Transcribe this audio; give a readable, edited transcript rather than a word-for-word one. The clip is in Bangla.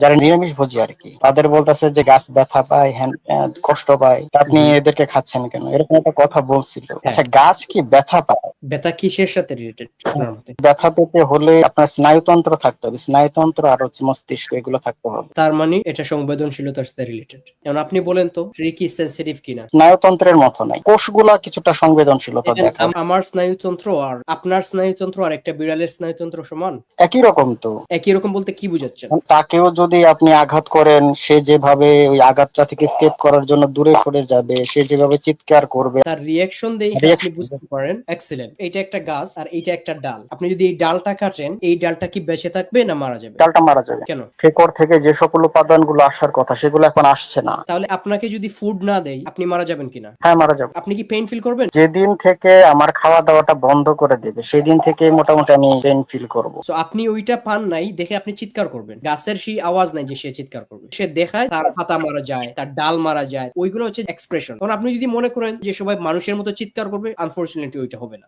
যারা নিরামিষভোজী আরকি। তাদের বলতেছে যে গাছ ব্যথা পায়, কষ্ট পায়। তা আপনি এদেরকে খাচ্ছেন কেন? এরকম একটা কথা বলছিল। হ্যাঁ। আচ্ছা, গাছ কি ব্যথা পায়? ব্যথা কিসের সাথে রিলেটেড আপনার মতে? ব্যথা পেতে হলে আপনার স্নায়ুতন্ত্র থাকতে হবে। স্নায়ুতন্ত্র আর হচ্ছে মস্তিষ্ক, এগুলো থাকতে হবে। তার মানে এটা সংবেদনশীলতার সাথে রিলেটেড। এখন আপনি বলেন তো ট্রি কি সেনসিটিভ কিনা? স্নায়ুতন্ত্রের মতো নাই। কোষগুলা কিছুটা সংবেদনশীলতা দেখেন দেখায়। আমার স্নায়ুতন্ত্র আর আপনার স্নায়ুতন্ত্র আর একটা বিড়ালের স্নায়ুতন্ত্র সমান? একই রকম তো। একই রকম বলতে কি বুঝাচ্ছেন? তাকেও যদি আপনি আঘাত করেন, সে যেভাবে ওই আঘাতটা থেকে এস্কেপ করার জন্য দূরে সরে যাবে, সে যেভাবে চিৎকার করবে, তার রিঅ্যাকশন দেখে আপনি বুঝতে পারেন এক্সিলেন্ট এইটা একটা গাছ আর এইটা একটা ডাল। আপনি যদি এই ডালটা কাটেন, এই ডালটা কি বেঁচে থাকবে না মারা যাবে? ডালটা মারা যাবে। কেন? শেকড় থেকে যে সকল উপাদানগুলো আসার কথা সেগুলো এখন আসছে না। তাহলে আপনাকে যদি ফুড না দেই আপনি মারা যাবেন কিনা? হ্যাঁ, মারা যাবে। আপনি কি পেইন ফিল করবেন? যেদিন থেকে আমার খাওয়া দাওয়াটা বন্ধ করে দেবে সেদিন থেকে মোটামুটি আমি পেন ফিল করব। সো আপনি ওইটা পান নাই দেখে আপনি চিৎকার করবেন। গাছের সেই আওয়াজ নাই যে সে চিৎকার করবে। সে দেখায় তার পাতা মারা যায়, তার ডাল মারা যায়। ওইগুলো হচ্ছে এক্সপ্রেশন। কারণ আপনি যদি মনে করেন যে সবাই মানুষের মতো চিৎকার করবে, আনফরচুনেটলি ওইটা হবে না।